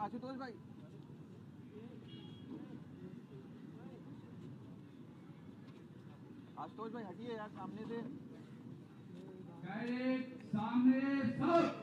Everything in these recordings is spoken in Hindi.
आशुतोष भाई, आशुतोष भाई हटिए यार सामने से। सामने सब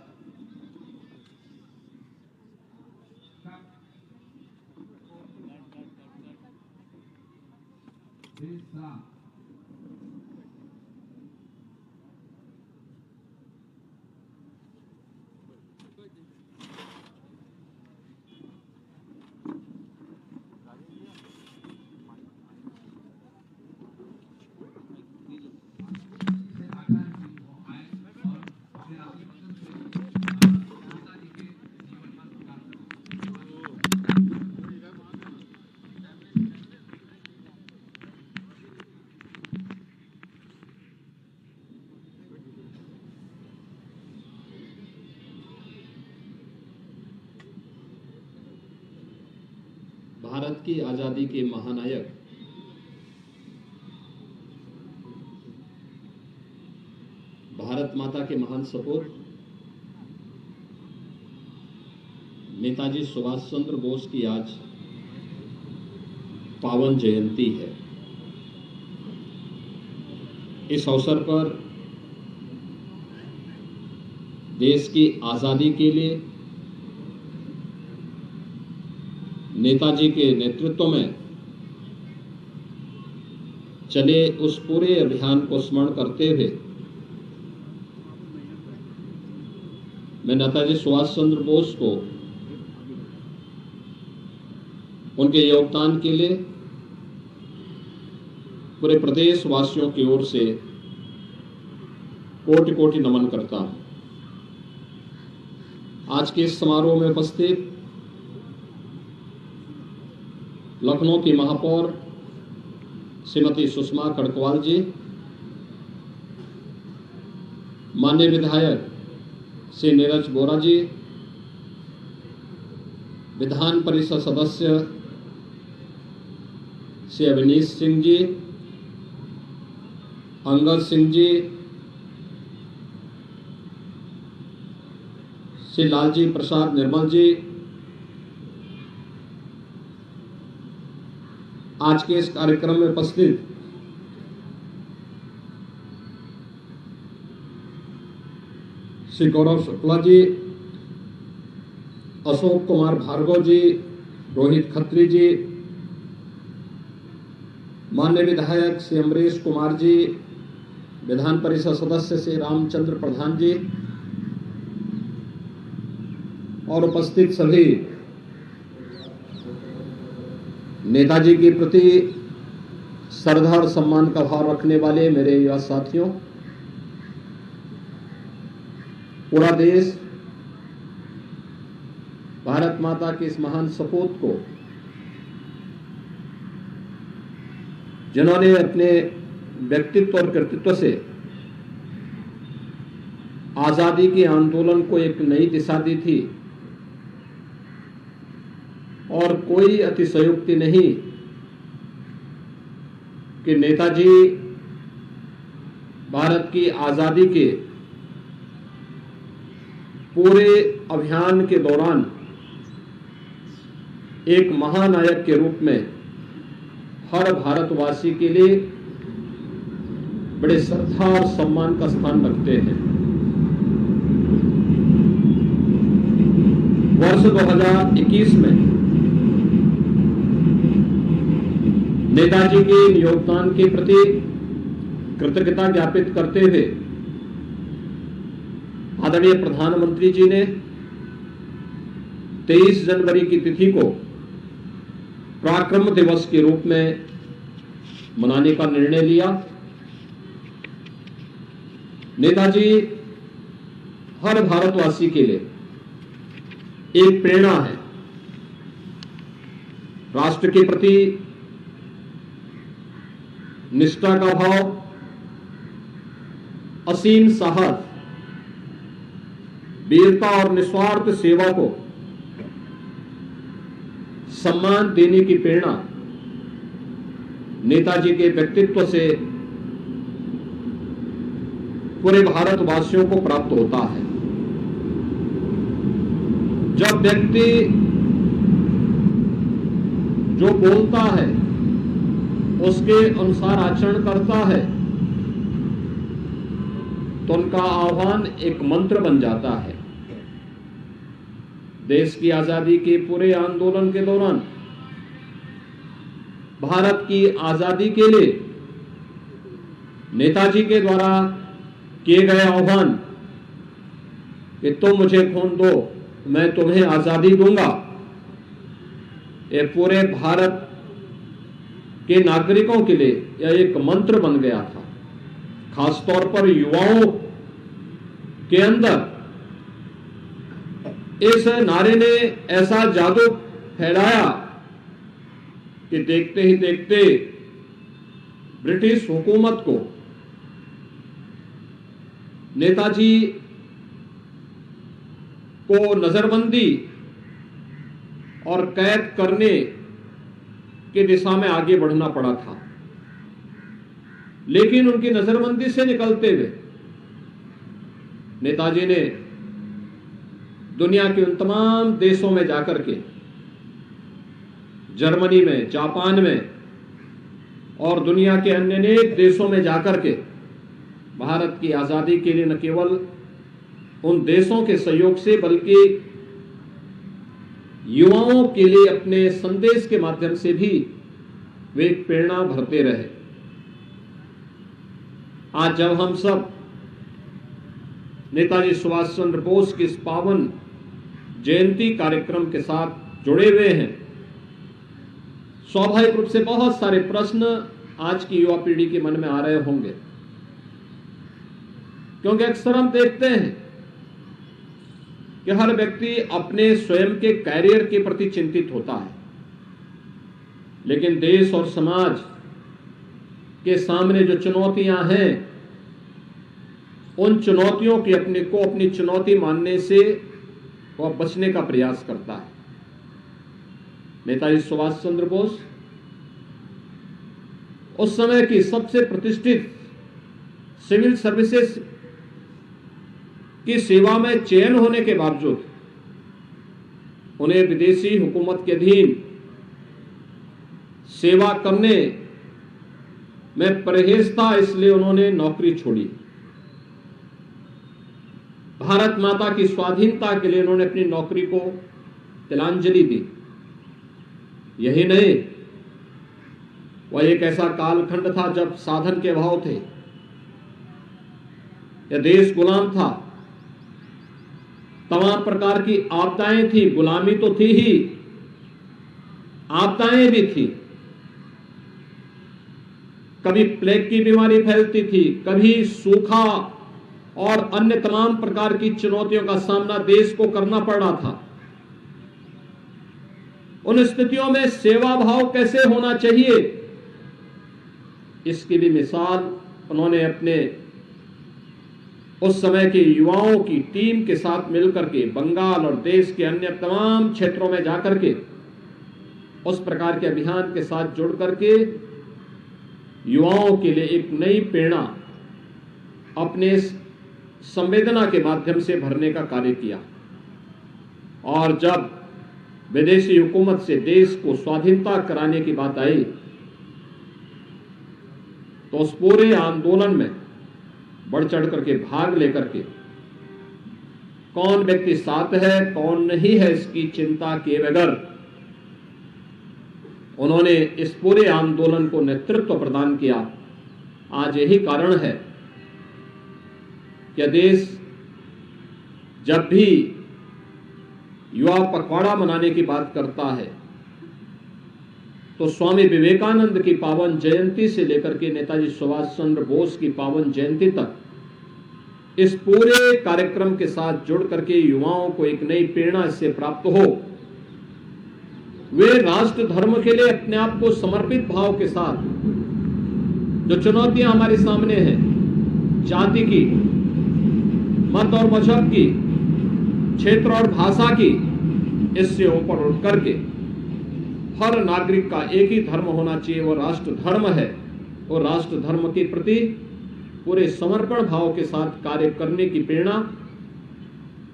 भारत की आजादी के महानायक भारत माता के महान सपूत नेताजी सुभाष चंद्र बोस की आज पावन जयंती है। इस अवसर पर देश की आजादी के लिए नेताजी के नेतृत्व में चले उस पूरे अभियान को स्मरण करते हुए मैं नेताजी सुभाष चंद्र बोस को उनके योगदान के लिए पूरे प्रदेश वासियों की ओर से कोटि कोटि नमन करता हूं। आज के इस समारोह में उपस्थित लखनऊ की महापौर श्रीमती सुषमा कड़कवाल जी, माननीय विधायक श्री नीरज बोरा जी, विधान परिषद सदस्य श्री अवनीश सिंह जी, अंगद सिंह जी, श्री लालजी प्रसाद निर्मल जी, आज के इस कार्यक्रम में उपस्थित श्री गौरव शुक्ला जी, अशोक कुमार भार्गव जी, रोहित खत्री जी, माननीय विधायक श्री अमरीश कुमार जी, विधान परिषद सदस्य श्री रामचंद्र प्रधान जी और उपस्थित सभी नेताजी के प्रति श्रद्धा और सम्मान का भाव रखने वाले मेरे युवा साथियों, पूरा देश भारत माता के इस महान सपूत को, जिन्होंने अपने व्यक्तित्व और कृतित्व से आजादी के आंदोलन को एक नई दिशा दी थी, और कोई अतिशयोक्ति नहीं कि नेताजी भारत की आजादी के पूरे अभियान के दौरान एक महानायक के रूप में हर भारतवासी के लिए बड़े श्रद्धा और सम्मान का स्थान रखते हैं। वर्ष 2021 में नेताजी के योगदान के प्रति कृतज्ञता ज्ञापित करते हुए आदरणीय प्रधानमंत्री जी ने 23 जनवरी की तिथि को पराक्रम दिवस के रूप में मनाने का निर्णय लिया। नेताजी हर भारतवासी के लिए एक प्रेरणा है। राष्ट्र के प्रति निष्ठा का भाव, असीम साहस, वीरता और निस्वार्थ सेवा को सम्मान देने की प्रेरणा नेताजी के व्यक्तित्व से पूरे भारतवासियों को प्राप्त होता है। जब व्यक्ति जो बोलता है उसके अनुसार आचरण करता है तो उनका आह्वान एक मंत्र बन जाता है। देश की आजादी के पूरे आंदोलन के दौरान भारत की आजादी के लिए नेताजी के द्वारा किए गए आह्वान कि तुम मुझे खून दो मैं तुम्हें आजादी दूंगा, ये पूरे भारत के नागरिकों के लिए यह एक मंत्र बन गया था। खासतौर पर युवाओं के अंदर इस नारे ने ऐसा जादू फैलाया कि देखते ही देखते ब्रिटिश हुकूमत को नेताजी को नजरबंदी और कैद करने की दिशा में आगे बढ़ना पड़ा था। लेकिन उनकी नजरबंदी से निकलते हुए नेताजी ने दुनिया के उन तमाम देशों में जाकर के, जर्मनी में, जापान में और दुनिया के अन्य अनेक देशों में जाकर के भारत की आजादी के लिए न केवल उन देशों के सहयोग से बल्कि युवाओं के लिए अपने संदेश के माध्यम से भी वे एक प्रेरणा भरते रहे। आज जब हम सब नेताजी सुभाष चंद्र बोस की इस पावन जयंती कार्यक्रम के साथ जुड़े हुए हैं, स्वाभाविक रूप से बहुत सारे प्रश्न आज की युवा पीढ़ी के मन में आ रहे होंगे, क्योंकि अक्सर हम देखते हैं कि हर व्यक्ति अपने स्वयं के कैरियर के प्रति चिंतित होता है, लेकिन देश और समाज के सामने जो चुनौतियां हैं उन चुनौतियों की अपनी चुनौती मानने से वह बचने का प्रयास करता है। नेताजी सुभाष चंद्र बोस उस समय की सबसे प्रतिष्ठित सिविल सर्विसेज की सेवा में चयन होने के बावजूद उन्हें विदेशी हुकूमत के अधीन सेवा करने में परहेज था, इसलिए उन्होंने नौकरी छोड़ी। भारत माता की स्वाधीनता के लिए उन्होंने अपनी नौकरी को तिलांजलि दी। यही नहीं, वह एक ऐसा कालखंड था जब साधन के अभाव थे, यह देश गुलाम था, तमाम प्रकार की आपदाएं थी, गुलामी तो थी ही, आपदाएं भी थी। कभी प्लेग की बीमारी फैलती थी, कभी सूखा और अन्य तमाम प्रकार की चुनौतियों का सामना देश को करना पड़ रहा था। उन स्थितियों में सेवा भाव कैसे होना चाहिए, इसकी भी मिसाल उन्होंने अपने उस समय के युवाओं की टीम के साथ मिलकर के बंगाल और देश के अन्य तमाम क्षेत्रों में जाकर के उस प्रकार के अभियान के साथ जुड़ करके युवाओं के लिए एक नई प्रेरणा अपने संवेदना के माध्यम से भरने का कार्य किया। और जब विदेशी हुकूमत से देश को स्वाधीनता कराने की बात आई तो उस पूरे आंदोलन में बढ़ चढ़ करके भाग लेकर के कौन व्यक्ति साथ है कौन नहीं है इसकी चिंता किए बगैर उन्होंने इस पूरे आंदोलन को नेतृत्व प्रदान किया। आज यही कारण है कि देश जब भी युवा पखवाड़ा मनाने की बात करता है तो स्वामी विवेकानंद की पावन जयंती से लेकर के नेताजी सुभाष चंद्र बोस की पावन जयंती तक इस पूरे कार्यक्रम के साथ जुड़ करके युवाओं को एक नई प्रेरणा इससे प्राप्त हो, वे राष्ट्र धर्म के लिए अपने आप को समर्पित भाव के साथ जो चुनौतियां हमारे सामने हैं, जाति की, मत और मजहब की, क्षेत्र और भाषा की, इससे ऊपर उठ करके हर नागरिक का एक ही धर्म होना चाहिए, वो राष्ट्र धर्म है। और राष्ट्र धर्म के प्रति पूरे समर्पण भाव के साथ कार्य करने की प्रेरणा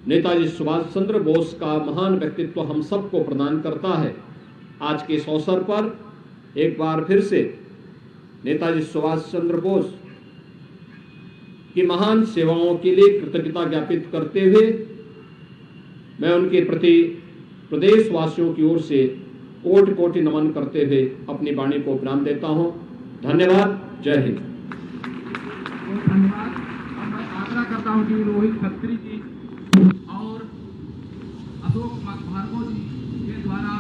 नेताजी सुभाष चंद्र बोस का महान व्यक्तित्व हम सबको प्रदान करता है। आज के इस अवसर पर एक बार फिर से नेताजी सुभाष चंद्र बोस की महान सेवाओं के लिए कृतज्ञता ज्ञापित करते हुए मैं उनके प्रति प्रदेशवासियों की ओर से कोटि कोटि नमन करते हुए अपनी वाणी को विराम देता हूं। धन्यवाद। जय हिंद। बहुत धन्यवाद। अब मैं आग्रह करता हूं कि रोहित खत्री जी और अशोक भार्गव जी के द्वारा